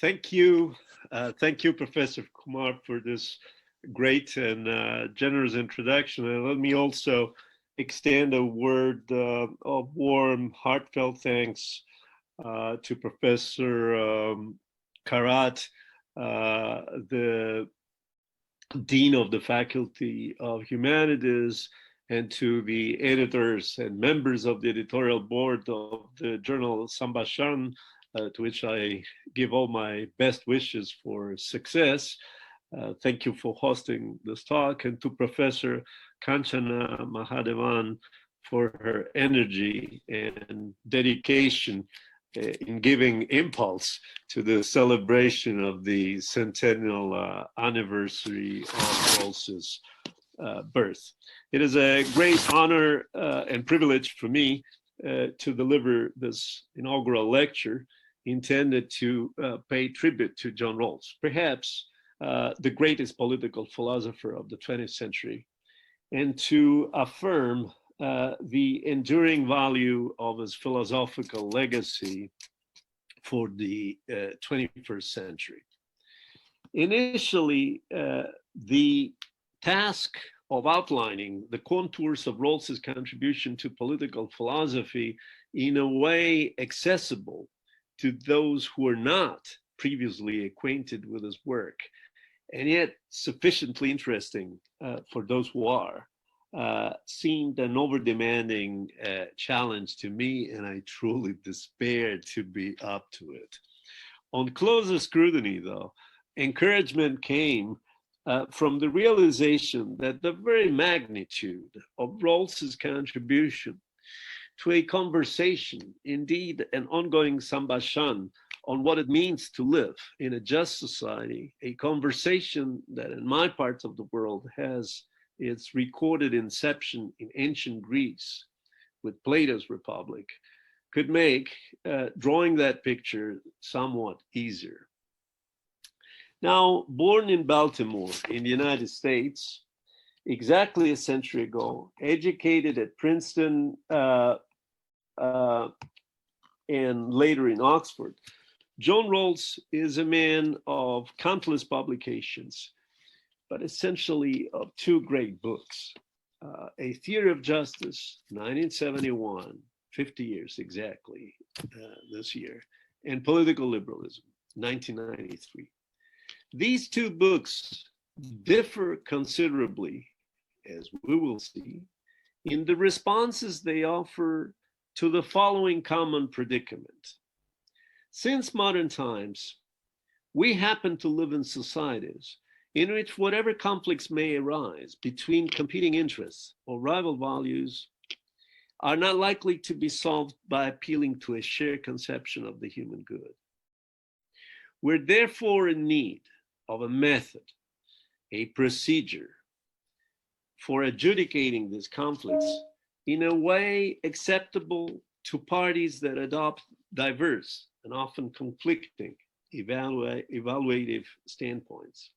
Thank you. Thank you, Professor Kumar, for this great and generous introduction. And let me also extend a word of warm, heartfelt thanks to Professor Karat, the Dean of the Faculty of Humanities, and to the editors and members of the editorial board of the journal Sambashan, to which I give all my best wishes for success. Thank you for hosting this talk, and to Professor Kanchana Mahadevan for her energy and dedication in giving impulse to the celebration of the centennial anniversary of Rawls's birth. It is a great honor and privilege for me to deliver this inaugural lecture intended to pay tribute to John Rawls, perhaps the greatest political philosopher of the 20th century, and to affirm the enduring value of his philosophical legacy for the 21st century. Initially, the task of outlining the contours of Rawls's contribution to political philosophy in a way accessible to those who are not previously acquainted with his work, and yet sufficiently interesting for those who are, seemed an over-demanding challenge to me, and I truly despaired to be up to it. On closer scrutiny, though, encouragement came from the realization that the very magnitude of Rawls's contribution to a conversation, indeed an ongoing sambashan, on what it means to live in a just society, a conversation that in my parts of the world has its recorded inception in ancient Greece with Plato's Republic, could make drawing that picture somewhat easier. Now, born in Baltimore in the United States, exactly a century ago, educated at Princeton and later in Oxford, John Rawls is a man of countless publications, but essentially of two great books. A Theory of Justice, 1971, 50 years exactly this year, and Political Liberalism, 1993. These two books differ considerably, as we will see, in the responses they offer to the following common predicament. Since modern times, we happen to live in societies in which whatever conflicts may arise between competing interests or rival values are not likely to be solved by appealing to a shared conception of the human good. We're therefore in need of a method, a procedure for adjudicating these conflicts in a way acceptable to parties that adopt diverse and often conflicting evaluative standpoints.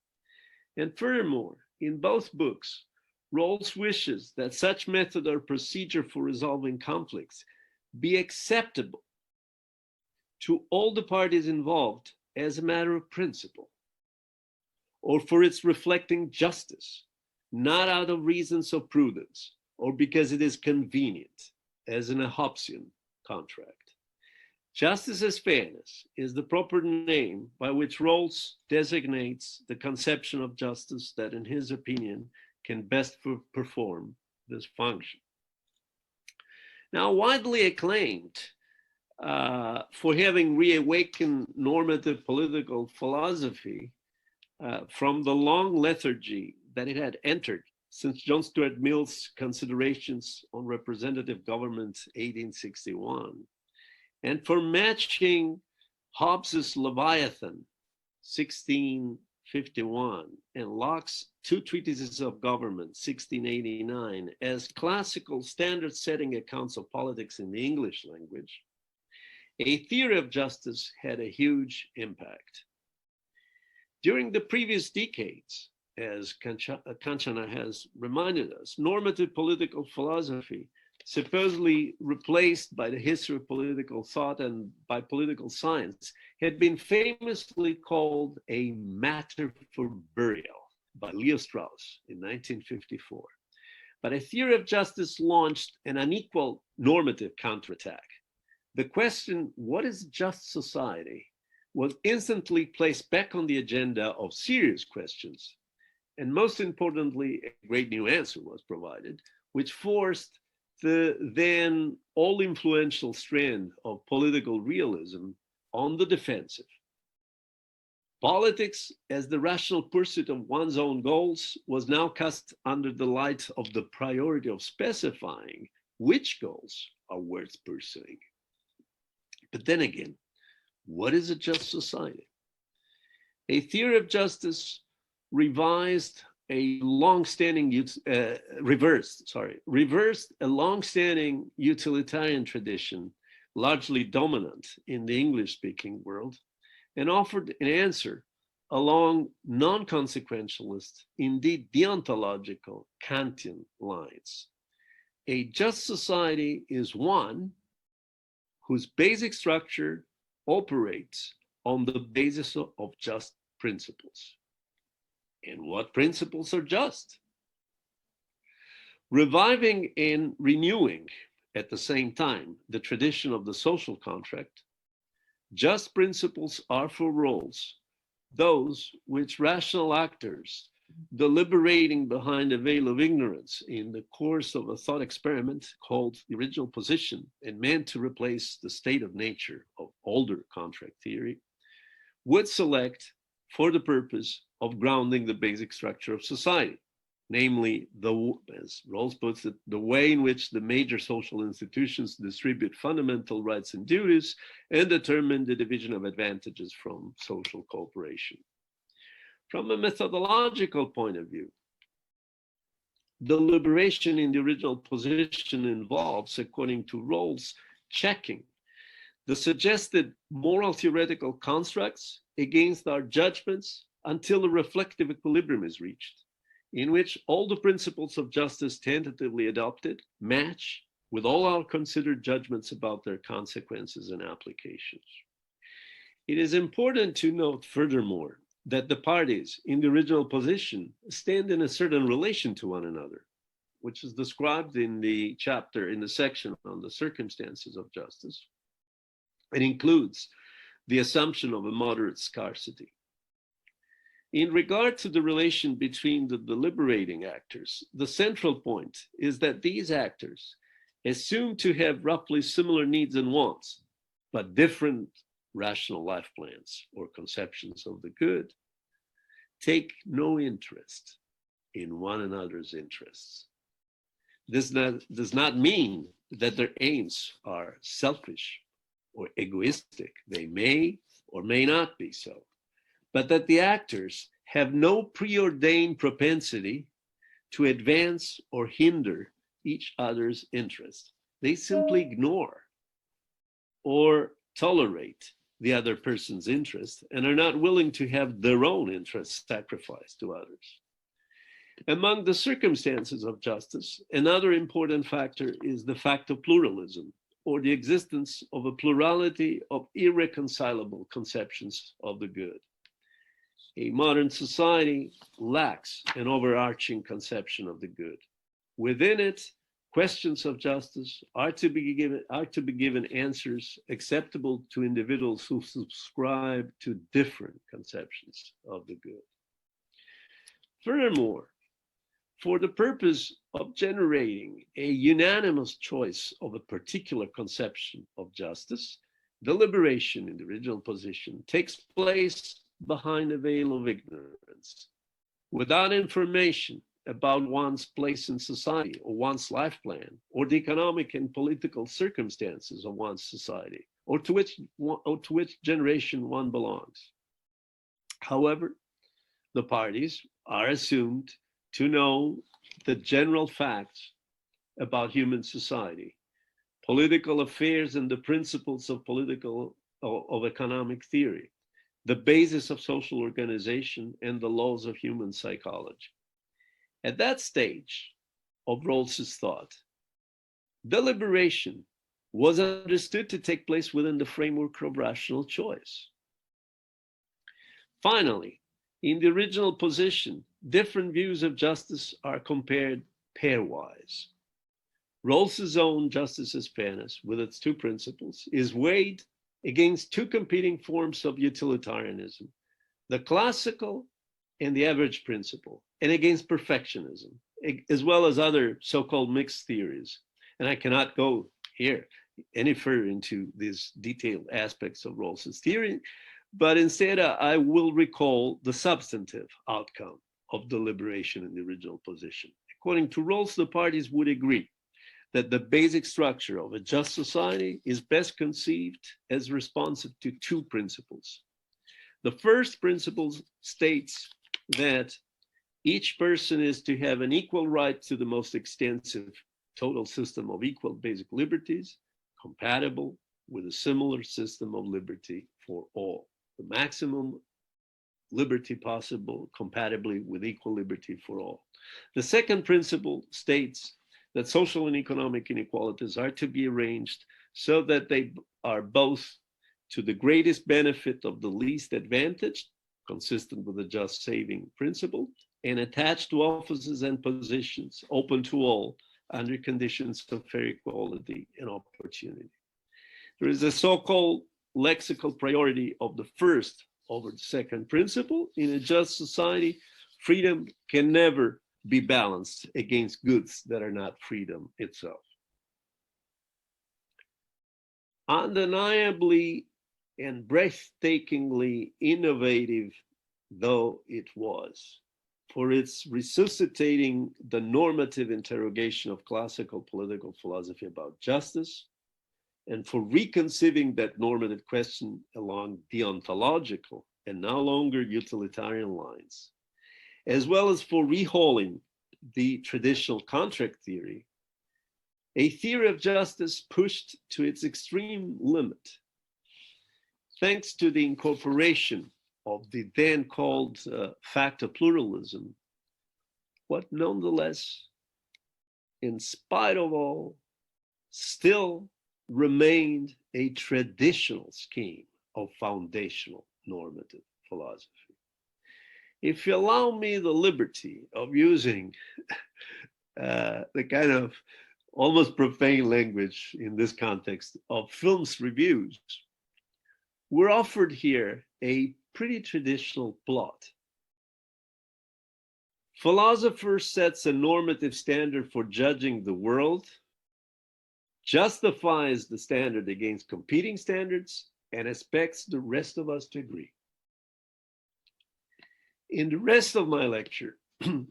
And furthermore, in both books, Rawls wishes that such method or procedure for resolving conflicts be acceptable to all the parties involved as a matter of principle, or for its reflecting justice, not out of reasons of prudence, or because it is convenient, as in a Hobbesian contract. Justice as fairness is the proper name by which Rawls designates the conception of justice that, in his opinion, can best perform this function. Now, widely acclaimed for having reawakened normative political philosophy from the long lethargy that it had entered since John Stuart Mill's Considerations on Representative Government, 1861, and for matching Hobbes's Leviathan, 1651, and Locke's Two Treatises of Government, 1689, as classical standard-setting accounts of politics in the English language, A Theory of Justice had a huge impact. During the previous decades, as Kanchana has reminded us, normative political philosophy supposedly replaced by the history of political thought and by political science, had been famously called a matter for burial by Leo Strauss in 1954. But a theory of justice launched an unequal normative counterattack. The question, what is just society, was instantly placed back on the agenda of serious questions. And most importantly, a great new answer was provided, which forced the then all influential strand of political realism on the defensive. Politics, as the rational pursuit of one's own goals, was now cast under the light of the priority of specifying which goals are worth pursuing. But then again, what is a just society? A theory of justice reversed a long-standing utilitarian tradition, largely dominant in the English-speaking world, and offered an answer along non-consequentialist, indeed deontological Kantian lines. A just society is one whose basic structure operates on the basis of just principles. And what principles are just? Reviving and renewing at the same time the tradition of the social contract, just principles are for Rawls those which rational actors, deliberating behind a veil of ignorance in the course of a thought experiment called the original position and meant to replace the state of nature of older contract theory, would select for the purpose of grounding the basic structure of society, namely, as Rawls puts it, the way in which the major social institutions distribute fundamental rights and duties and determine the division of advantages from social cooperation. From a methodological point of view, deliberation in the original position involves, according to Rawls, checking the suggested moral theoretical constructs against our judgments until a reflective equilibrium is reached, in which all the principles of justice tentatively adopted match with all our considered judgments about their consequences and applications. It is important to note, furthermore, that the parties in the original position stand in a certain relation to one another, which is described in the chapter, in the section on the circumstances of justice. It includes the assumption of a moderate scarcity. In regard to the relation between the deliberating actors, the central point is that these actors, assumed to have roughly similar needs and wants, but different rational life plans or conceptions of the good, take no interest in one another's interests. This does not mean that their aims are selfish or egoistic. They may or may not be so, but that the actors have no preordained propensity to advance or hinder each other's interest. They simply ignore or tolerate the other person's interest and are not willing to have their own interests sacrificed to others. Among the circumstances of justice, another important factor is the fact of pluralism, or the existence of a plurality of irreconcilable conceptions of the good. A modern society lacks an overarching conception of the good. Within it, questions of justice are to be given answers acceptable to individuals who subscribe to different conceptions of the good. Furthermore, for the purpose of generating a unanimous choice of a particular conception of justice, deliberation in the original position takes place behind a veil of ignorance. Without information about one's place in society or one's life plan or the economic and political circumstances of one's society or to which generation one belongs. However, the parties are assumed to know the general facts about human society, political affairs, and the principles of economic theory, the basis of social organization, and the laws of human psychology. At that stage of Rawls's thought, Deliberation was understood to take place within the framework of rational choice. Finally, in the original position, different views of justice are compared pairwise. Rawls's own justice as fairness, with its two principles, is weighed against two competing forms of utilitarianism, the classical and the average principle, and against perfectionism, as well as other so-called mixed theories. And I cannot go here any further into these detailed aspects of Rawls's theory, but instead I will recall the substantive outcome of deliberation in the original position. According to Rawls, the parties would agree that the basic structure of a just society is best conceived as responsive to two principles. The first principle states that each person is to have an equal right to the most extensive total system of equal basic liberties, compatible with a similar system of liberty for all. The maximum liberty possible, compatibly with equal liberty for all. The second principle states that social and economic inequalities are to be arranged so that they are both to the greatest benefit of the least advantaged, consistent with the just saving principle, and attached to offices and positions open to all under conditions of fair equality and opportunity. There is a so-called lexical priority of the first over the second principle. In a just society, freedom can never be balanced against goods that are not freedom itself. Undeniably and breathtakingly innovative though it was, for its resuscitating the normative interrogation of classical political philosophy about justice, and for reconceiving that normative question along deontological and no longer utilitarian lines, as well as for rehauling the traditional contract theory, a theory of justice pushed to its extreme limit, thanks to the incorporation of the then called fact of pluralism, what nonetheless, in spite of all, still remained a traditional scheme of foundational normative philosophy. If you allow me the liberty of using the kind of almost profane language in this context of films reviews, we're offered here a pretty traditional plot. Philosopher sets a normative standard for judging the world, justifies the standard against competing standards, and expects the rest of us to agree. In the rest of my lecture,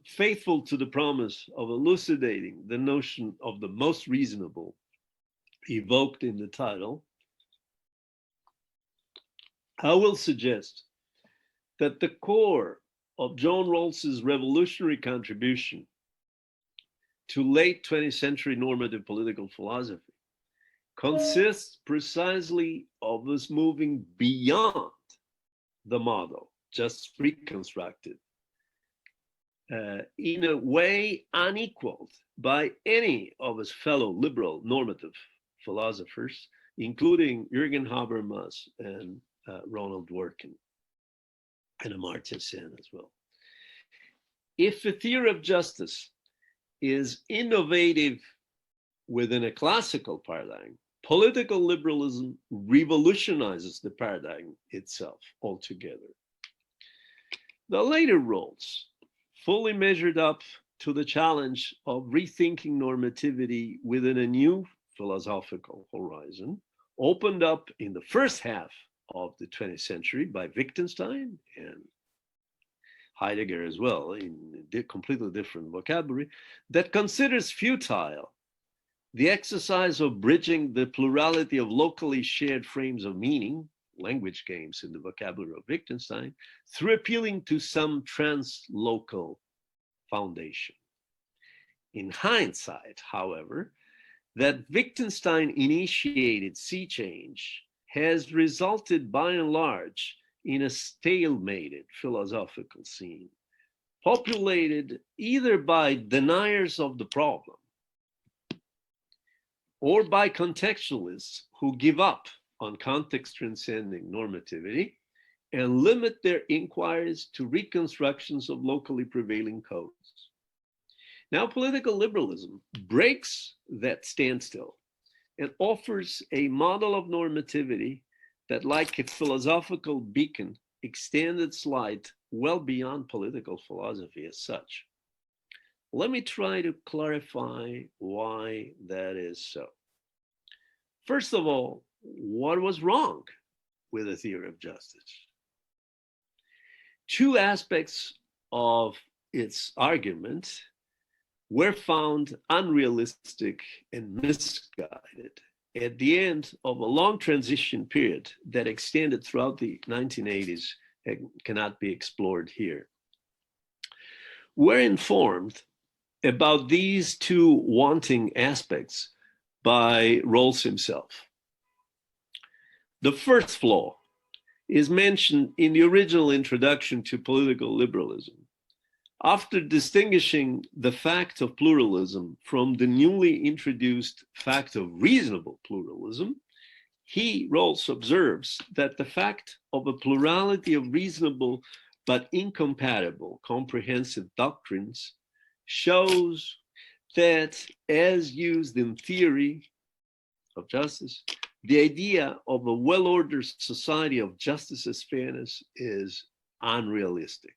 faithful to the promise of elucidating the notion of the most reasonable evoked in the title, I will suggest that the core of John Rawls's revolutionary contribution to late 20th century normative political philosophy consists precisely of this moving beyond the model just reconstructed in a way unequaled by any of his fellow liberal normative philosophers, including Jürgen Habermas and Ronald Dworkin and Amartya Sen as well. If a theory of justice is innovative within a classical paradigm, political liberalism revolutionizes the paradigm itself altogether. The later Rawls fully measured up to the challenge of rethinking normativity within a new philosophical horizon, opened up in the first half of the 20th century by Wittgenstein and Heidegger as well, in a completely different vocabulary, that considers futile the exercise of bridging the plurality of locally shared frames of meaning, language games in the vocabulary of Wittgenstein, through appealing to some translocal foundation. In hindsight, however, that Wittgenstein initiated sea change has resulted by and large in a stalemated philosophical scene, populated either by deniers of the problem or by contextualists who give up on context transcending normativity and limit their inquiries to reconstructions of locally prevailing codes. Now, political liberalism breaks that standstill and offers a model of normativity that, like a philosophical beacon, extends its light well beyond political philosophy as such. Let me try to clarify why that is so. First of all, what was wrong with the theory of justice? Two aspects of its argument were found unrealistic and misguided at the end of a long transition period that extended throughout the 1980s and cannot be explored here. We're informed about these two wanting aspects by Rawls himself. The first flaw is mentioned in the original introduction to political liberalism. After distinguishing the fact of pluralism from the newly introduced fact of reasonable pluralism, Rawls observes that the fact of a plurality of reasonable but incompatible comprehensive doctrines shows that, as used in theory of justice, the idea of a well-ordered society of justice as fairness is unrealistic.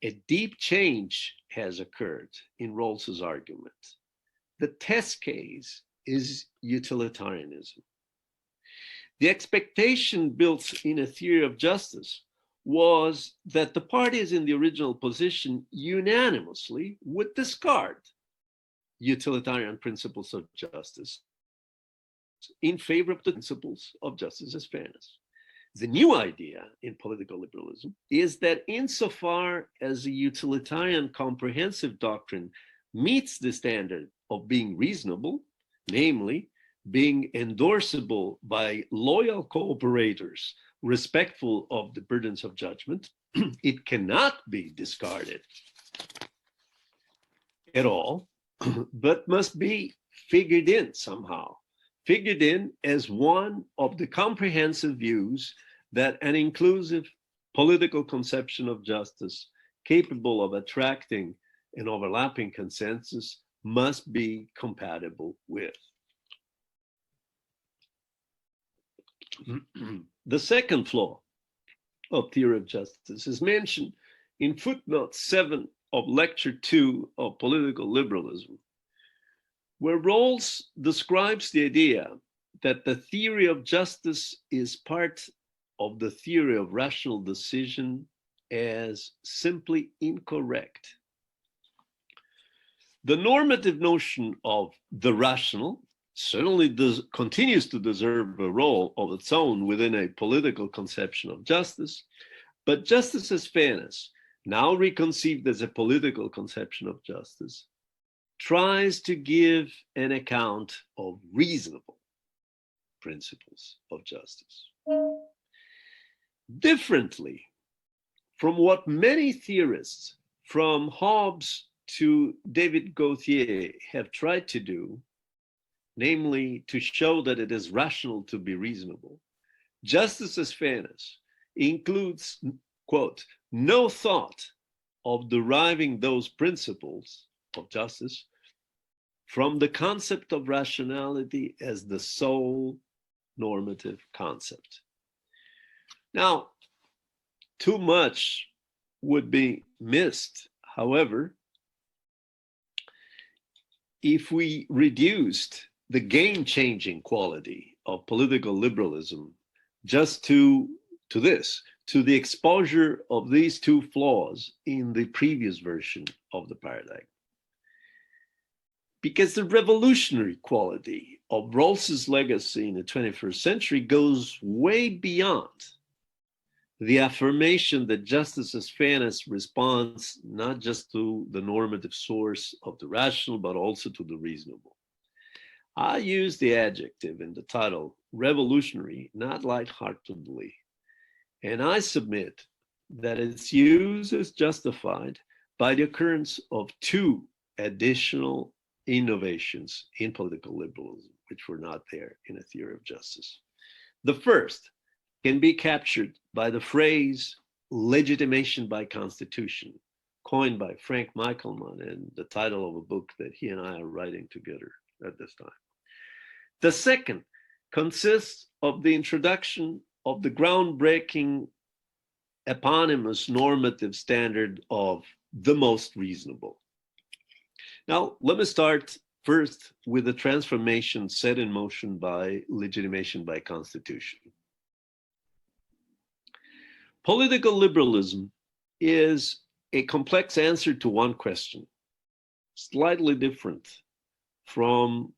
A deep change has occurred in Rawls's argument. The test case is utilitarianism. The expectation built in a theory of justice was that the parties in the original position unanimously would discard utilitarian principles of justice in favor of the principles of justice as fairness. The new idea in political liberalism is that insofar as a utilitarian comprehensive doctrine meets the standard of being reasonable, namely being endorsable by loyal cooperators respectful of the burdens of judgment, it cannot be discarded at all, but must be figured in somehow, figured in as one of the comprehensive views that an inclusive political conception of justice capable of attracting an overlapping consensus must be compatible with. The second flaw of theory of justice is mentioned in footnote 7 of lecture 2 of political liberalism, where Rawls describes the idea that the theory of justice is part of the theory of rational decision as simply incorrect. The normative notion of the rational certainly continues to deserve a role of its own within a political conception of justice, but justice as fairness, now reconceived as a political conception of justice, tries to give an account of reasonable principles of justice. Differently from what many theorists, from Hobbes to David Gauthier, have tried to do, namely to show that it is rational to be reasonable, justice as fairness includes, quote, no thought of deriving those principles of justice from the concept of rationality as the sole normative concept. Now, too much would be missed, however, if we reduced the game-changing quality of political liberalism just to the exposure of these two flaws in the previous version of the paradigm. Because the revolutionary quality of Rawls's legacy in the 21st century goes way beyond the affirmation that justice as fairness responds not just to the normative source of the rational, but also to the reasonable. I use the adjective in the title revolutionary not lightheartedly, and I submit that its use is justified by the occurrence of two additional innovations in political liberalism, which were not there in a theory of justice. The first can be captured by the phrase legitimation by constitution, coined by Frank Michelman and the title of a book that he and I are writing together at this time. The second consists of the introduction of the groundbreaking eponymous normative standard of the most reasonable. Now, let me start first with the transformation set in motion by legitimation by constitution. Political liberalism is a complex answer to one question, slightly different from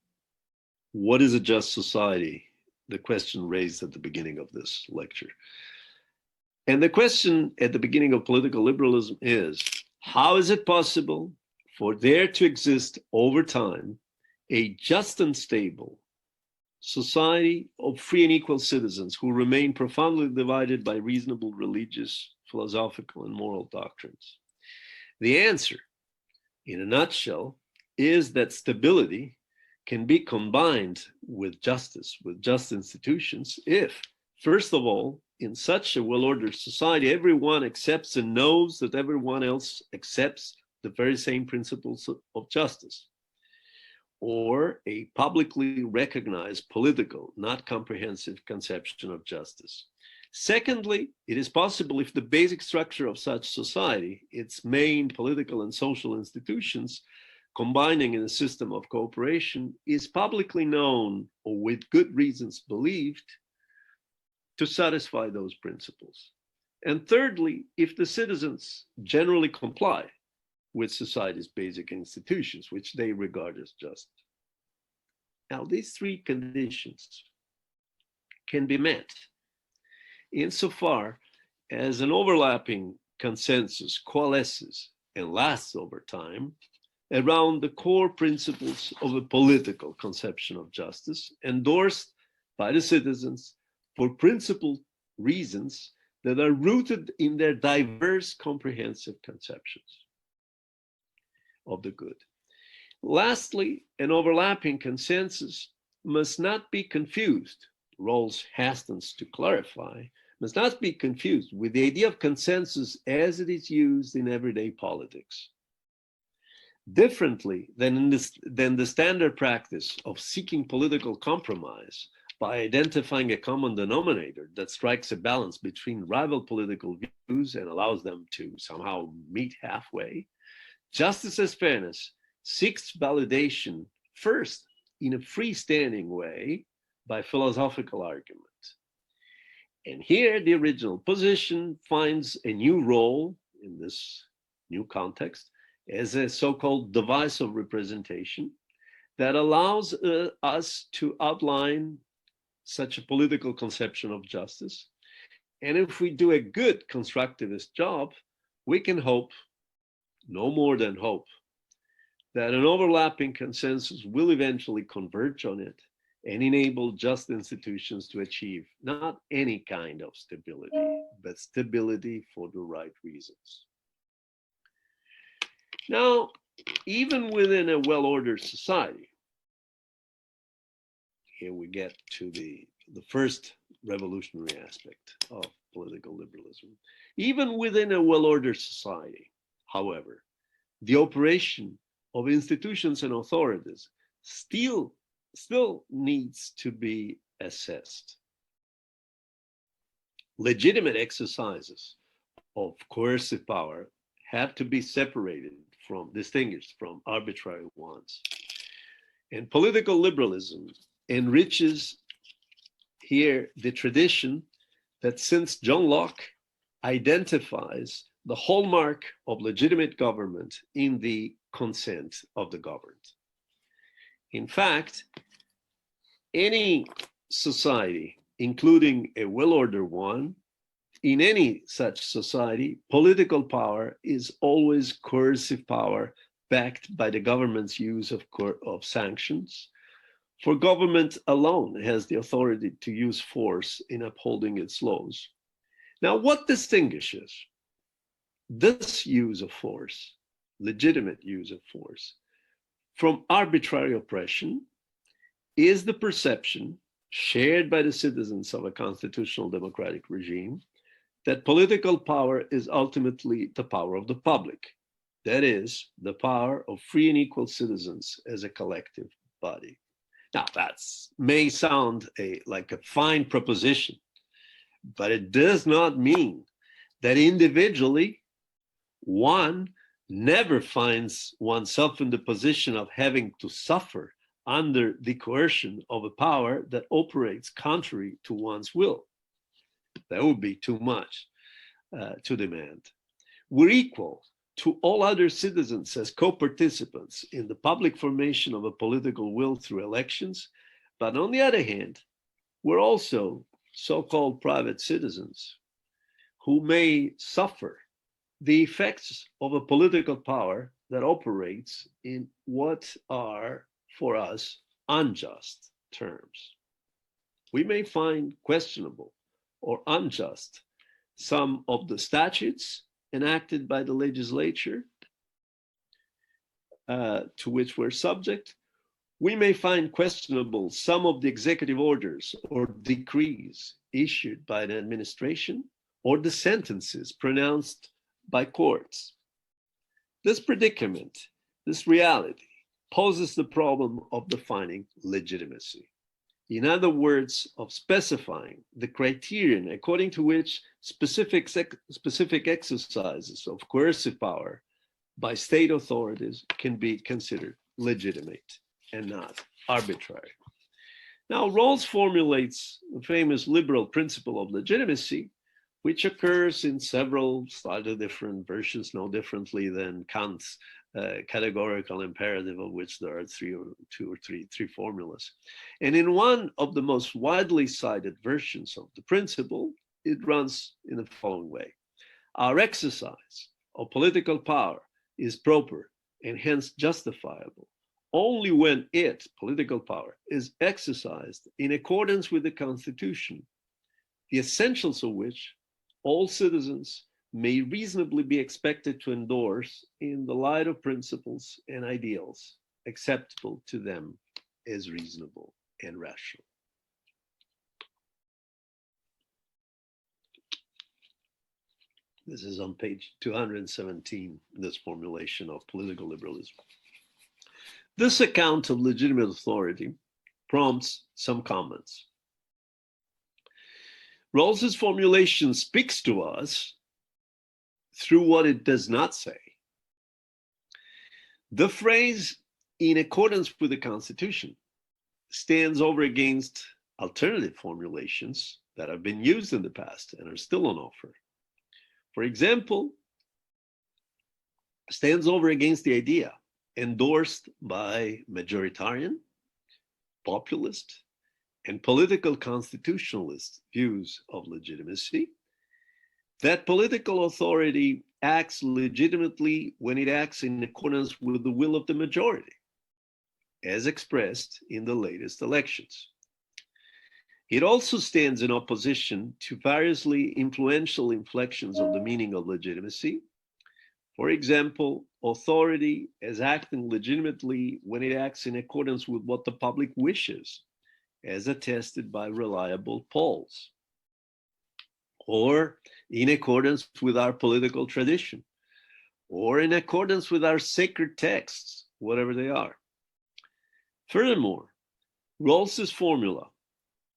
what is a just society, the question raised at the beginning of this lecture. And the question at the beginning of political liberalism is, how is it possible for there to exist over time a just and stable society of free and equal citizens who remain profoundly divided by reasonable religious, philosophical, and moral doctrines? The answer, in a nutshell, is that stability can be combined with justice, with just institutions, if, first of all, in such a well-ordered society, everyone accepts and knows that everyone else accepts the very same principles of justice, or a publicly recognized political, not comprehensive conception of justice. Secondly, it is possible if the basic structure of such society, its main political and social institutions, combining in a system of cooperation, is publicly known or with good reasons believed to satisfy those principles. And thirdly, if the citizens generally comply with society's basic institutions, which they regard as just. Now, these three conditions can be met insofar as an overlapping consensus coalesces and lasts over time around the core principles of a political conception of justice, endorsed by the citizens for principled reasons that are rooted in their diverse comprehensive conceptions of the good. Lastly, an overlapping consensus must not be confused, Rawls hastens to clarify, must not be confused with the idea of consensus as it is used in everyday politics. Differently than the standard practice of seeking political compromise by identifying a common denominator that strikes a balance between rival political views and allows them to somehow meet halfway, justice as fairness seeks validation first in a freestanding way by philosophical argument. And here the original position finds a new role in this new context as a so-called device of representation that allows us to outline such a political conception of justice. And if we do a good constructivist job, we can hope, no more than hope, that an overlapping consensus will eventually converge on it and enable just institutions to achieve not any kind of stability, but stability for the right reasons. Now, even within a well-ordered society, here we get to the first revolutionary aspect of political liberalism. Even within a well-ordered society, however, the operation of institutions and authorities still needs to be assessed. Legitimate exercises of coercive power have to be distinguished from arbitrary ones. And political liberalism enriches here the tradition that since John Locke identifies the hallmark of legitimate government in the consent of the governed. In fact, any society, including a well-ordered one, in any such society, political power is always coercive power backed by the government's use of sanctions. For government alone has the authority to use force in upholding its laws. Now, what distinguishes this use of force, legitimate use of force, from arbitrary oppression is the perception shared by the citizens of a constitutional democratic regime that political power is ultimately the power of the public. That is, the power of free and equal citizens as a collective body. Now, that may sound like a fine proposition, but it does not mean that individually one never finds oneself in the position of having to suffer under the coercion of a power that operates contrary to one's will. That would be too much to demand. We're equal to all other citizens as co-participants in the public formation of a political will through elections, but on the other hand, we're also so-called private citizens who may suffer the effects of a political power that operates in what are, for us, unjust terms. We may find questionable or unjust some of the statutes enacted by the legislature to which we're subject. We may find questionable some of the executive orders or decrees issued by the administration or the sentences pronounced by courts. This predicament, this reality, poses the problem of defining legitimacy. In other words, of specifying the criterion according to which specific exercises of coercive power by state authorities can be considered legitimate and not arbitrary. Now, Rawls formulates the famous liberal principle of legitimacy, which occurs in several slightly different versions, no differently than Kant's categorical imperative, of which there are three formulas. And in one of the most widely cited versions of the principle, it runs in the following way. Our exercise of political power is proper and hence justifiable only when it, political power, is exercised in accordance with the Constitution, the essentials of which all citizens may reasonably be expected to endorse in the light of principles and ideals acceptable to them as reasonable and rational. This is on page 217, this formulation of political liberalism. This account of legitimate authority prompts some comments. Rawls's formulation speaks to us through what it does not say. The phrase, in accordance with the Constitution, stands over against alternative formulations that have been used in the past and are still on offer. For example, stands over against the idea endorsed by majoritarian, populist, and political constitutionalist views of legitimacy, that political authority acts legitimately when it acts in accordance with the will of the majority, as expressed in the latest elections. It also stands in opposition to variously influential inflections of the meaning of legitimacy. For example, authority as acting legitimately when it acts in accordance with what the public wishes, as attested by reliable polls, or in accordance with our political tradition, or in accordance with our sacred texts, whatever they are. Furthermore, Rawls's formula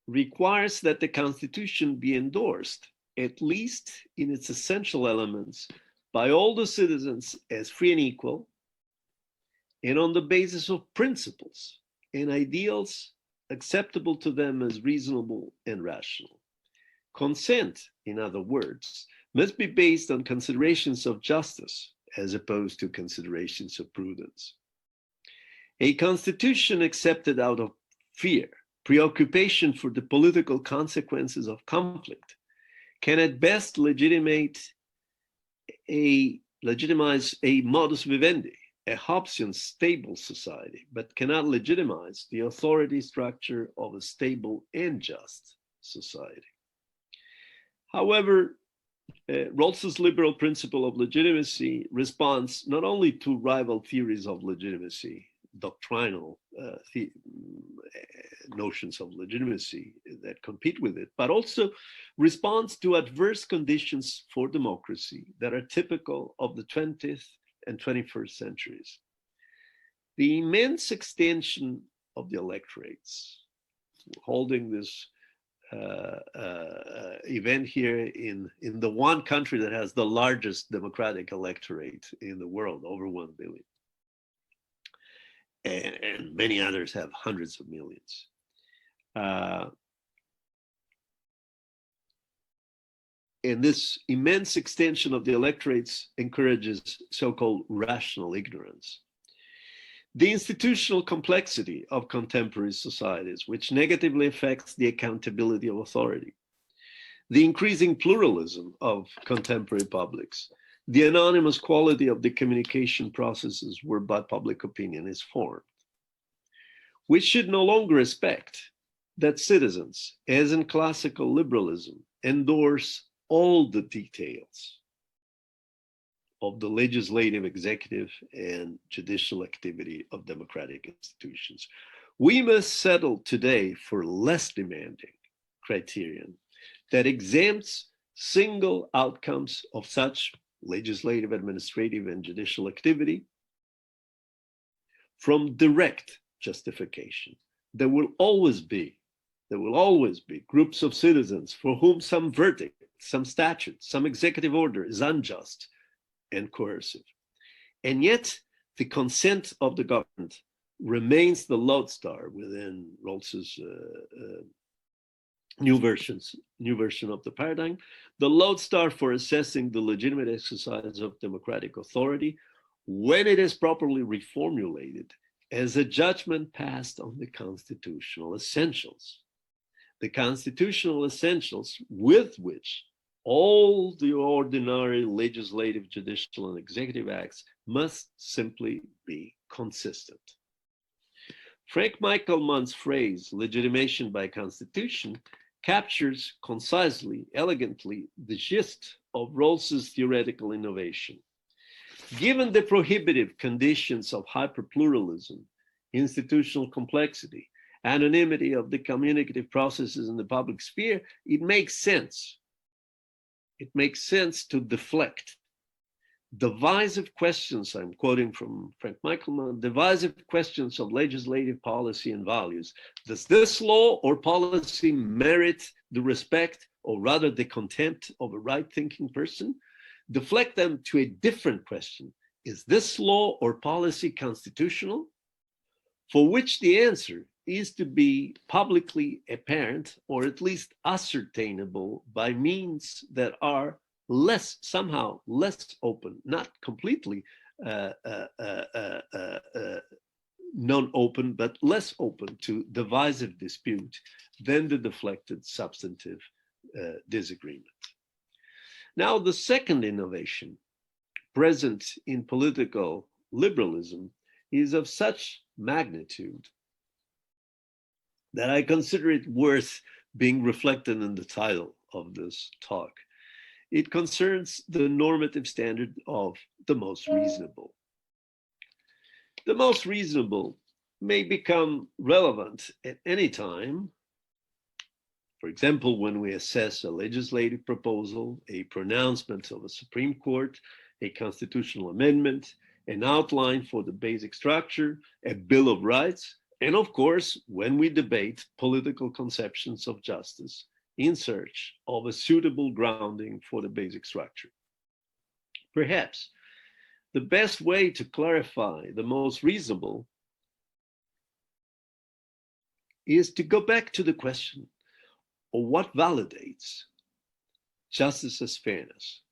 requires that the Constitution be endorsed, at least in its essential elements, by all the citizens as free and equal, and on the basis of principles and ideals acceptable to them as reasonable and rational. Consent, in other words, must be based on considerations of justice as opposed to considerations of prudence. A constitution accepted out of fear, preoccupation for the political consequences of conflict, can at best legitimize a modus vivendi, a Hobbesian stable society, but cannot legitimize the authority structure of a stable and just society. However, Rawls's liberal principle of legitimacy responds not only to rival theories of legitimacy, doctrinal notions of legitimacy that compete with it, but also responds to adverse conditions for democracy that are typical of the 20th and 21st centuries. The immense extension of the electorates, holding this event here in the one country that has the largest democratic electorate in the world, over 1 billion. And many others have hundreds of millions. And this immense extension of the electorates encourages so-called rational ignorance. The institutional complexity of contemporary societies, which negatively affects the accountability of authority. The increasing pluralism of contemporary publics. The anonymous quality of the communication processes whereby public opinion is formed. We should no longer expect that citizens, as in classical liberalism, endorse all the details of the legislative, executive, and judicial activity of democratic institutions. We must settle today for less demanding criterion that exempts single outcomes of such legislative, administrative, and judicial activity from direct justification. There will always be groups of citizens for whom some verdict, some statute, some executive order is unjust and coercive. And yet the consent of the government remains the lodestar within Rawls's new version of the paradigm, the lodestar for assessing the legitimate exercise of democratic authority when it is properly reformulated as a judgment passed on the constitutional essentials. The constitutional essentials with which all the ordinary legislative, judicial, and executive acts must simply be consistent. Frank Michelmann's phrase, legitimation by constitution, captures concisely, elegantly, the gist of Rawls's theoretical innovation. Given the prohibitive conditions of hyperpluralism, institutional complexity, anonymity of the communicative processes in the public sphere, it makes sense. It makes sense to deflect divisive questions, I'm quoting from Frank Michelmann, divisive questions of legislative policy and values. Does this law or policy merit the respect or rather the contempt of a right-thinking person? Deflect them to a different question. Is this law or policy constitutional? For which the answer is to be publicly apparent or at least ascertainable by means that are somehow less open, not completely non-open, but less open to divisive dispute than the deflected substantive disagreement. Now, the second innovation present in political liberalism is of such magnitude that I consider it worth being reflected in the title of this talk. It concerns the normative standard of the most reasonable. The most reasonable may become relevant at any time. For example, when we assess a legislative proposal, a pronouncement of a Supreme Court, a constitutional amendment, an outline for the basic structure, a Bill of Rights, and of course, when we debate political conceptions of justice in search of a suitable grounding for the basic structure. Perhaps the best way to clarify the most reasonable is to go back to the question of what validates justice as fairness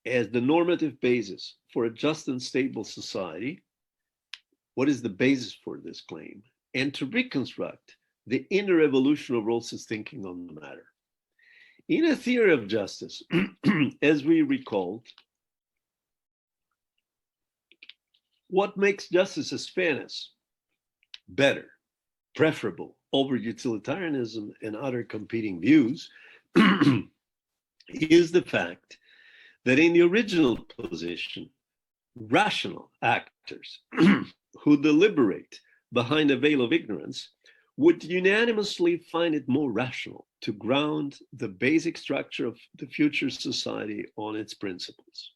as the normative basis for a just and stable society. What is the basis for this claim? And to reconstruct the inner evolution of Rawls's thinking on the matter. In a theory of justice, as we recalled, what makes justice as fairness better, preferable over utilitarianism and other competing views is the fact that in the original position, rational actors who deliberate behind a veil of ignorance, would unanimously find it more rational to ground the basic structure of the future society on its principles.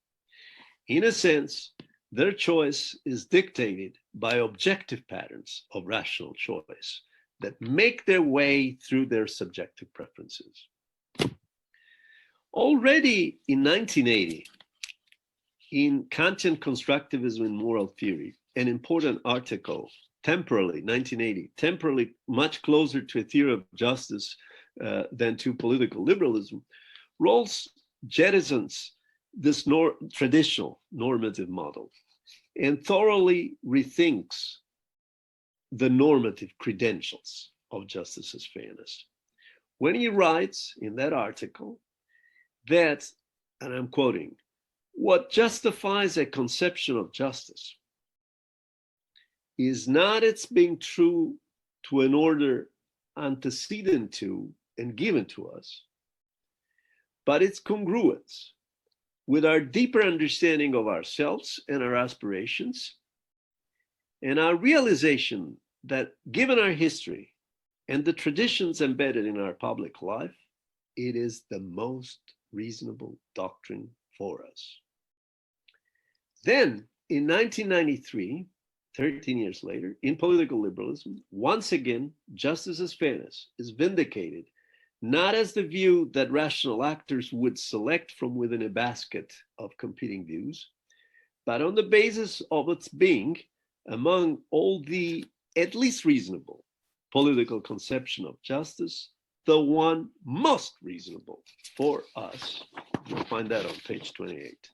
In a sense, their choice is dictated by objective patterns of rational choice that make their way through their subjective preferences. Already in 1980, in Kantian Constructivism in Moral Theory, an important article, temporally, 1980, temporally much closer to a theory of justice than to political liberalism, Rawls jettisons this traditional normative model and thoroughly rethinks the normative credentials of justice as fairness. When he writes in that article that, and I'm quoting, what justifies a conception of justice is not its being true to an order antecedent to and given to us, but its congruence with our deeper understanding of ourselves and our aspirations, and our realization that given our history and the traditions embedded in our public life, it is the most reasonable doctrine for us. Then in 1993, 13 years later, in political liberalism, once again, justice as fairness is vindicated, not as the view that rational actors would select from within a basket of competing views, but on the basis of its being, among all the at least reasonable political conception of justice, the one most reasonable for us. You'll find that on page 28.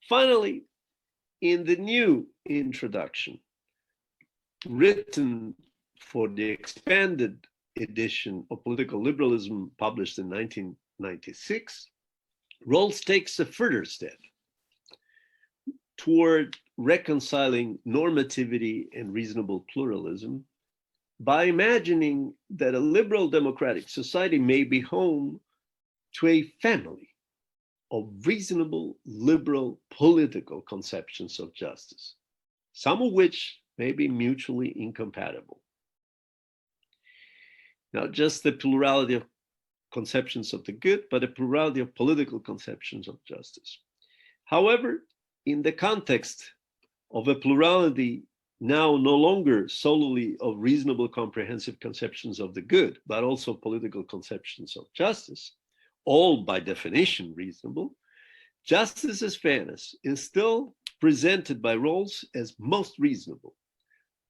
Finally, in the new introduction, written for the expanded edition of Political Liberalism published in 1996, Rawls takes a further step toward reconciling normativity and reasonable pluralism by imagining that a liberal democratic society may be home to a family of reasonable liberal political conceptions of justice, some of which may be mutually incompatible. Not just the plurality of conceptions of the good, but a plurality of political conceptions of justice. However, in the context of a plurality now no longer solely of reasonable comprehensive conceptions of the good, but also political conceptions of justice, all by definition reasonable, justice as fairness is still presented by Rawls as most reasonable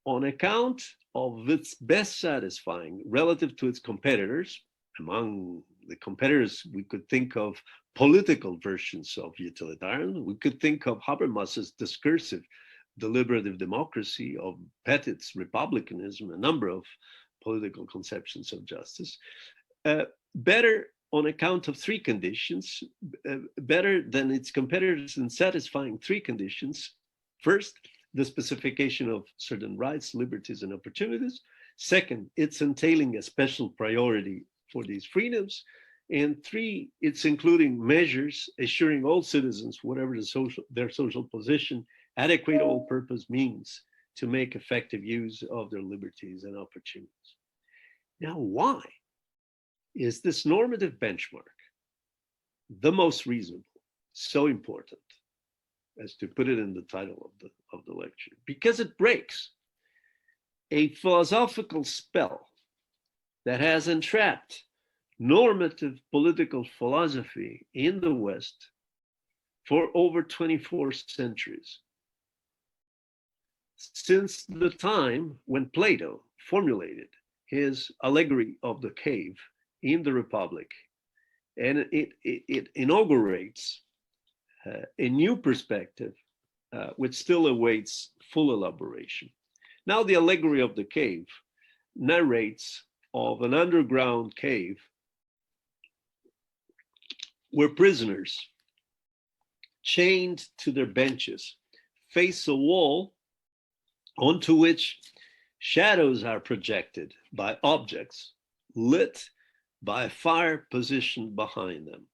on account of its best satisfying relative to its competitors. Among the competitors, we could think of political versions of utilitarianism. We could think of Habermas's discursive deliberative democracy, of Pettit's republicanism, a number of political conceptions of justice. Better on account of three conditions, better than its competitors in satisfying three conditions. First, the specification of certain rights, liberties, and opportunities. Second, it's entailing a special priority for these freedoms. And three, it's including measures assuring all citizens, whatever their social position, adequate all-purpose means to make effective use of their liberties and opportunities. Now, why is this normative benchmark, the most reasonable, so important as to put it in the title of the lecture? Because it breaks a philosophical spell that has entrapped normative political philosophy in the West for over 24 centuries. Since the time when Plato formulated his allegory of the cave in the Republic, and it inaugurates a new perspective which still awaits full elaboration. Now, the allegory of the cave narrates of an underground cave where prisoners chained to their benches face a wall onto which shadows are projected by objects lit by a fire positioned behind them.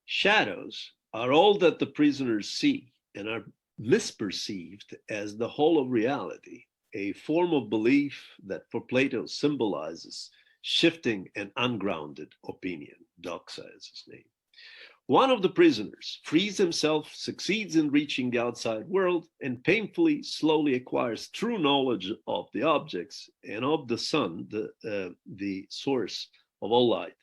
Shadows are all that the prisoners see and are misperceived as the whole of reality a form of belief that for Plato symbolizes shifting and ungrounded opinion. Doxa is his name. One of the prisoners frees himself, succeeds in reaching the outside world, and painfully, slowly acquires true knowledge of the objects and of the sun, the source of all light.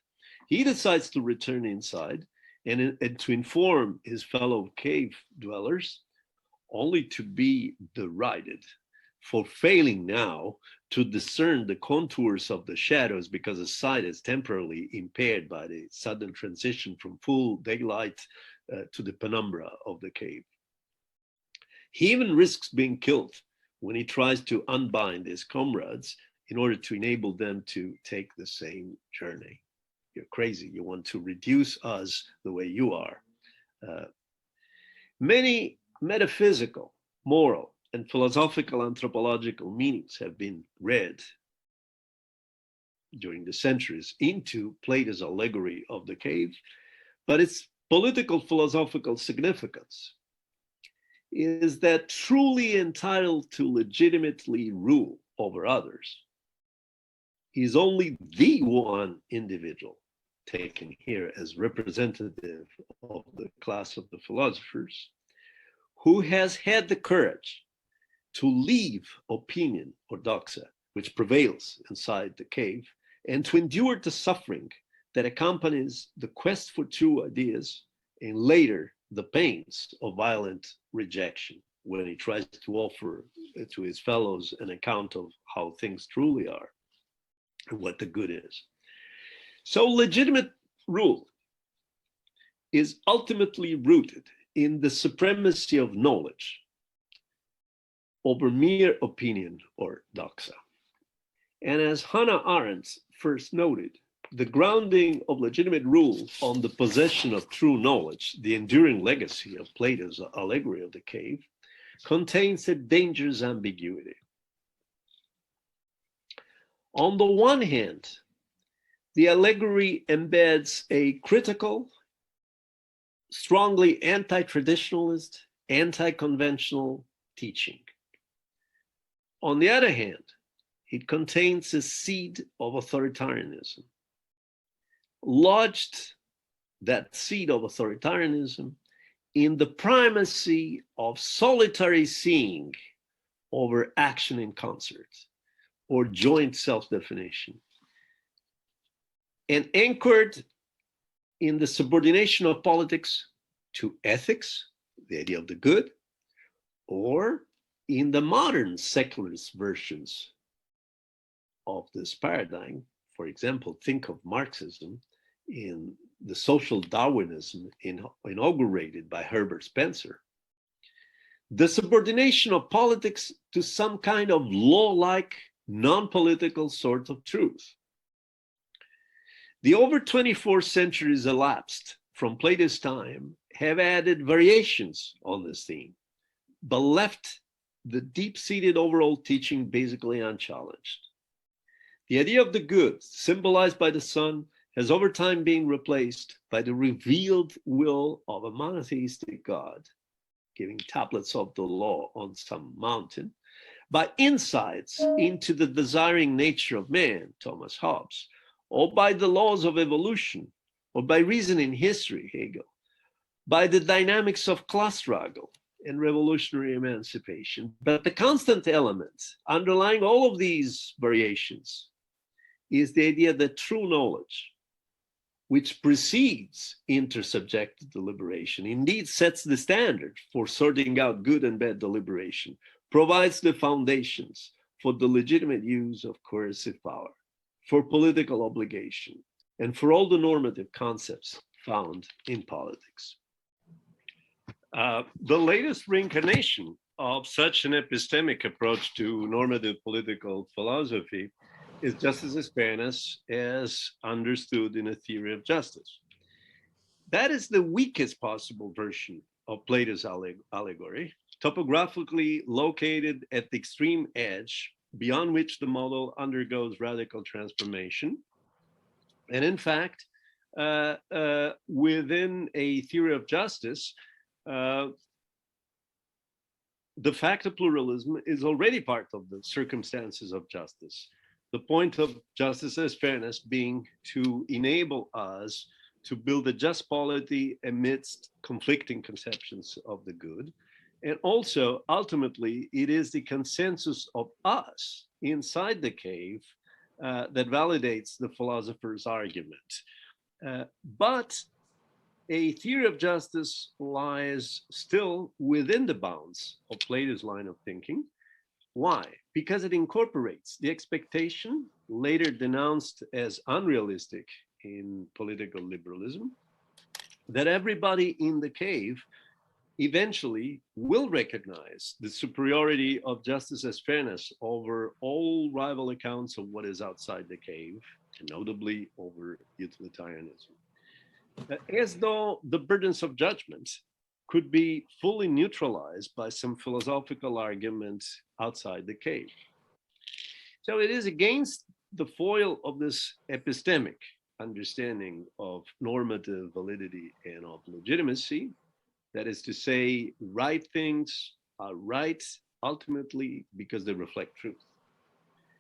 He decides to return inside and to inform his fellow cave dwellers, only to be derided for failing now to discern the contours of the shadows because his sight is temporarily impaired by the sudden transition from full daylight to the penumbra of the cave. He even risks being killed when he tries to unbind his comrades in order to enable them to take the same journey. You're crazy. You want to reduce us the way you are. Many metaphysical, moral, and philosophical anthropological meanings have been read during the centuries into Plato's allegory of the cave, but its political philosophical significance is that truly entitled to legitimately rule over others is only the one individual taken here as representative of the class of the philosophers who has had the courage to leave opinion or doxa, which prevails inside the cave, and to endure the suffering that accompanies the quest for true ideas and later the pains of violent rejection when he tries to offer to his fellows an account of how things truly are and what the good is. So legitimate rule is ultimately rooted in the supremacy of knowledge over mere opinion or doxa. And as Hannah Arendt first noted, the grounding of legitimate rule on the possession of true knowledge, the enduring legacy of Plato's allegory of the cave, contains a dangerous ambiguity. On the one hand, the allegory embeds a critical, strongly anti-traditionalist, anti-conventional teaching. On the other hand, it contains a seed of authoritarianism. Lodged that seed of authoritarianism in the primacy of solitary seeing over action in concert or joint self-definition, and anchored in the subordination of politics to ethics, the idea of the good, or in the modern secularist versions of this paradigm. For example, think of Marxism in the social Darwinism inaugurated by Herbert Spencer. The subordination of politics to some kind of law-like, non-political sort of truth. The over 24 centuries elapsed from Plato's time have added variations on this theme, but left the deep-seated overall teaching basically unchallenged. The idea of the good, symbolized by the sun, has over time been replaced by the revealed will of a monotheistic God, giving tablets of the law on some mountain, by insights into the desiring nature of man, Thomas Hobbes, or by the laws of evolution, or by reason in history, Hegel, by the dynamics of class struggle and revolutionary emancipation. But the constant element underlying all of these variations is the idea that true knowledge, which precedes intersubjective deliberation, indeed sets the standard for sorting out good and bad deliberation, provides the foundations for the legitimate use of coercive power, for political obligation, and for all the normative concepts found in politics. The latest reincarnation of such an epistemic approach to normative political philosophy is justice as fairness as understood in a theory of justice. That is the weakest possible version of Plato's allegory, topographically located at the extreme edge, beyond which the model undergoes radical transformation. And in fact, within a theory of justice, de facto pluralism is already part of the circumstances of justice. The point of justice as fairness being to enable us to build a just polity amidst conflicting conceptions of the good. And also, ultimately, it is the consensus of us inside the cave that validates the philosopher's argument. But a theory of justice lies still within the bounds of Plato's line of thinking. Why? Because it incorporates the expectation, later denounced as unrealistic in political liberalism, that everybody in the cave eventually will recognize the superiority of justice as fairness over all rival accounts of what is outside the cave, and notably over utilitarianism. As though the burdens of judgment could be fully neutralized by some philosophical argument outside the cave. So it is against the foil of this epistemic understanding of normative validity and of legitimacy, that is to say, right things are right ultimately because they reflect truth.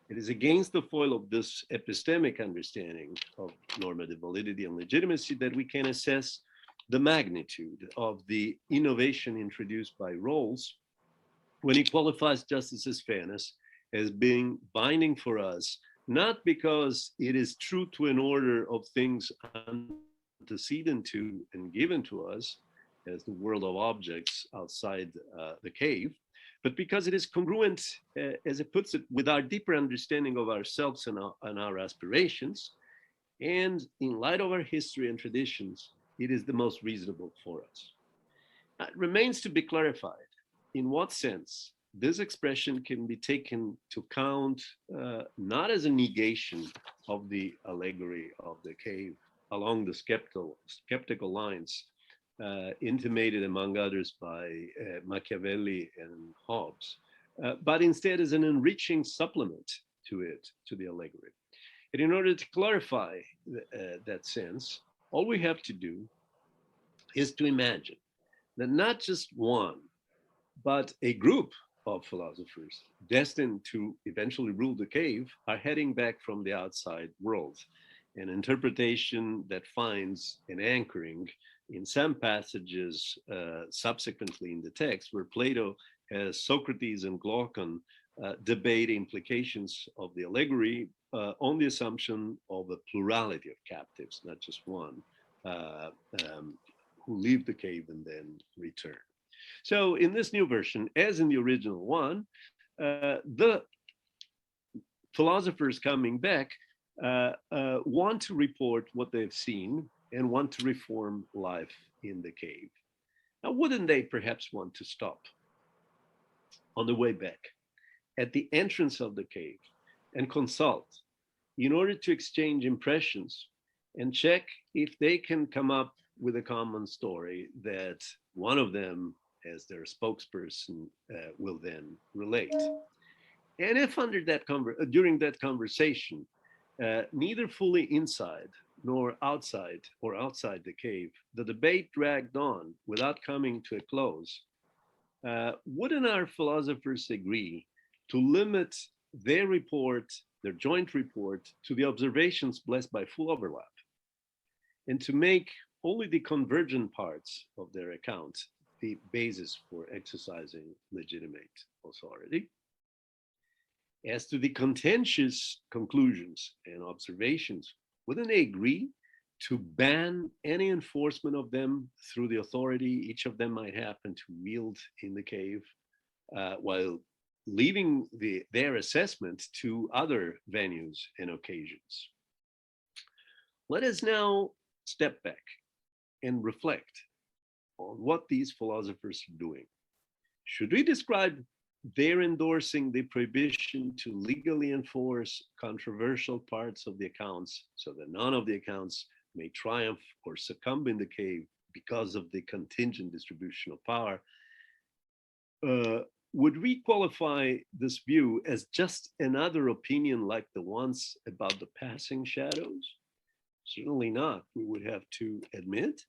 It is against the foil of this epistemic understanding of normative validity and legitimacy that we can assess the magnitude of the innovation introduced by Rawls when he qualifies justice as fairness as being binding for us, not because it is true to an order of things antecedent to and given to us as the world of objects outside the cave, but because it is congruent, as it puts it, with our deeper understanding of ourselves and our aspirations. And in light of our history and traditions, it is the most reasonable for us. Now, it remains to be clarified in what sense this expression can be taken to count not as a negation of the allegory of the cave along the skeptical lines intimated, among others, by Machiavelli and Hobbes, but instead as an enriching supplement to it, to the allegory. And in order to clarify that sense, all we have to do is to imagine that not just one, but a group of philosophers destined to eventually rule the cave are heading back from the outside world, an interpretation that finds an anchoring in some passages subsequently in the text, where Plato has Socrates and Glaucon debate implications of the allegory on the assumption of a plurality of captives, not just one, who leave the cave and then return. So in this new version, as in the original one, the philosophers coming back want to report what they've seen and want to reform life in the cave. Now, wouldn't they perhaps want to stop on the way back at the entrance of the cave and consult in order to exchange impressions and check if they can come up with a common story that one of them, as their spokesperson, will then relate? And if during that conversation, neither fully inside nor outside the cave, the debate dragged on without coming to a close, wouldn't our philosophers agree to limit their report, their joint report, to the observations blessed by full overlap, and to make only the convergent parts of their account the basis for exercising legitimate authority? As to the contentious conclusions and observations, wouldn't they agree to ban any enforcement of them through the authority each of them might happen to wield in the cave, while leaving their assessment to other venues and occasions? Let us now step back and reflect on what these philosophers are doing. Should we describe their endorsing the prohibition to legally enforce controversial parts of the accounts so that none of the accounts may triumph or succumb in the cave because of the contingent distribution of power? Would we qualify this view as just another opinion like the ones about the passing shadows? Certainly not, we would have to admit.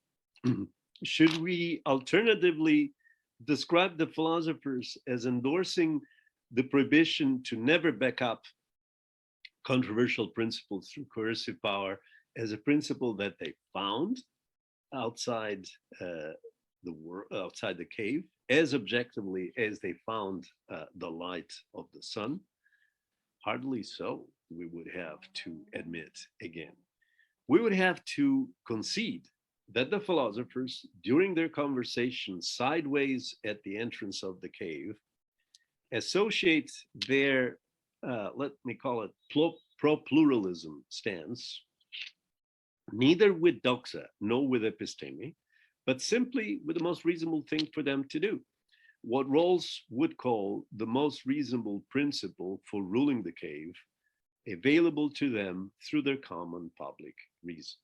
Should we alternatively described the philosophers as endorsing the prohibition to never back up controversial principles through coercive power as a principle that they found outside the world, outside the cave, as objectively as they found the light of the sun. Hardly so, we would have to admit again. We would have to concede that the philosophers, during their conversation sideways at the entrance of the cave, associate their, let me call it, pro pluralism stance, neither with doxa nor with episteme, but simply with the most reasonable thing for them to do. What Rawls would call the most reasonable principle for ruling the cave, available to them through their common public reason.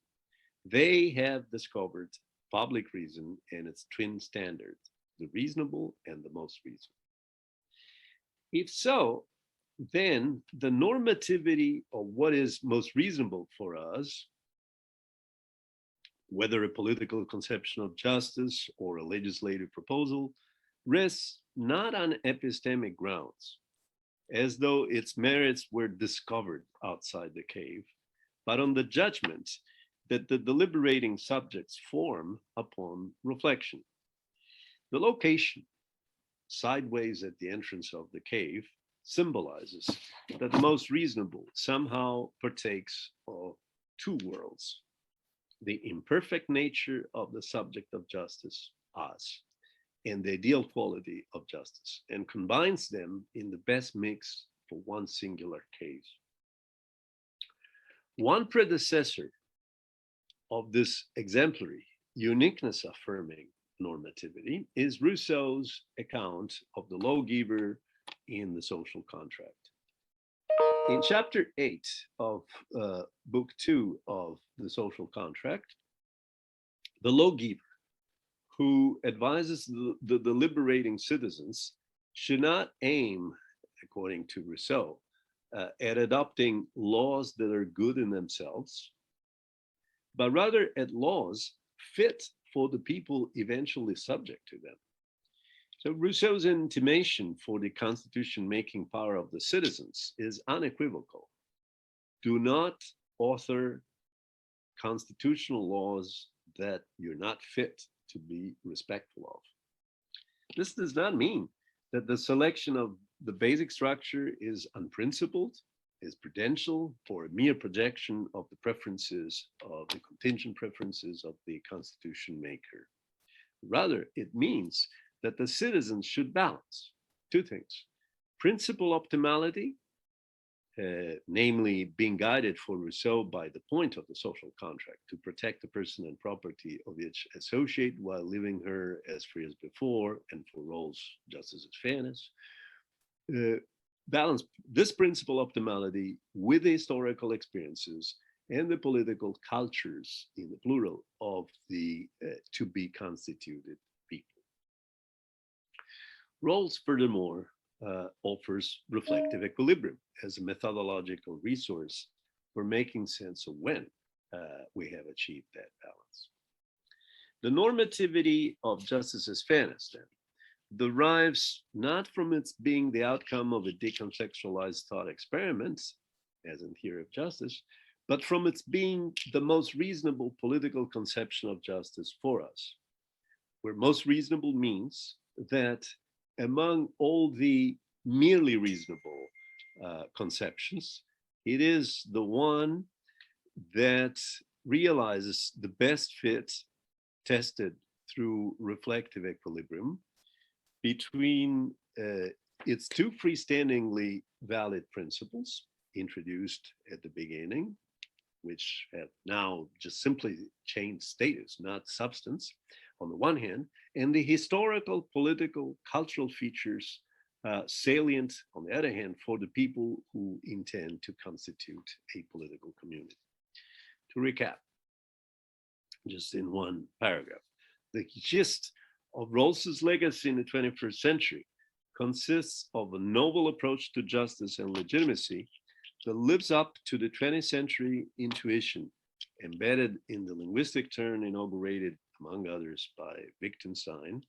They have discovered public reason and its twin standards, the reasonable and the most reasonable. If so, then the normativity of what is most reasonable for us, whether a political conception of justice or a legislative proposal, rests not on epistemic grounds, as though its merits were discovered outside the cave, but on the judgment that the deliberating subjects form upon reflection. The location, sideways at the entrance of the cave, symbolizes that the most reasonable somehow partakes of two worlds: the imperfect nature of the subject of justice, us, and the ideal quality of justice, and combines them in the best mix for one singular case. One predecessor of this exemplary, uniqueness affirming normativity is Rousseau's account of the lawgiver in the social contract. In chapter 8 of book 2 of the social contract, the lawgiver, who advises the deliberating citizens, should not aim, according to Rousseau, at adopting laws that are good in themselves, but rather at laws fit for the people eventually subject to them. So Rousseau's intimation for the constitution making power of the citizens is unequivocal. Do not author constitutional laws that you're not fit to be respectful of. This does not mean that the selection of the basic structure is unprincipled, is prudential, or a mere projection of the preferences of the contingent preferences of the constitution maker. Rather, it means that the citizens should balance two things: principal optimality, namely being guided for Rousseau by the point of the social contract to protect the person and property of each associate while leaving her as free as before, and for Rawls, justice is fairness. Balance this principal optimality with the historical experiences and the political cultures, in the plural, of the to be constituted people. Rawls, furthermore, offers reflective equilibrium as a methodological resource for making sense of when we have achieved that balance. The normativity of justice as fairness, then, derives not from its being the outcome of a decontextualized thought experiment, as in theory of justice, but from its being the most reasonable political conception of justice for us, where most reasonable means that among all the merely reasonable conceptions, it is the one that realizes the best fit tested through reflective equilibrium between its two freestandingly valid principles introduced at the beginning, which have now just simply changed status, not substance, on the one hand, and the historical, political, cultural features salient, on the other hand, for the people who intend to constitute a political community. To recap, just in one paragraph, the gist of Rawls's legacy in the 21st century consists of a novel approach to justice and legitimacy that lives up to the 20th century intuition embedded in the linguistic turn inaugurated, among others, by Wittgenstein,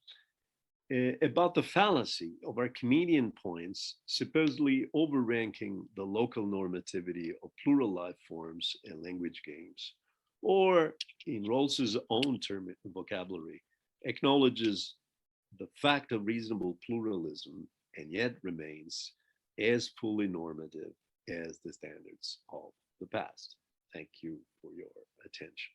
about the fallacy of Archimedean points supposedly overranking the local normativity of plural life forms and language games, or in Rawls's own term vocabulary, acknowledges the fact of reasonable pluralism and yet remains as fully normative as the standards of the past. Thank you for your attention.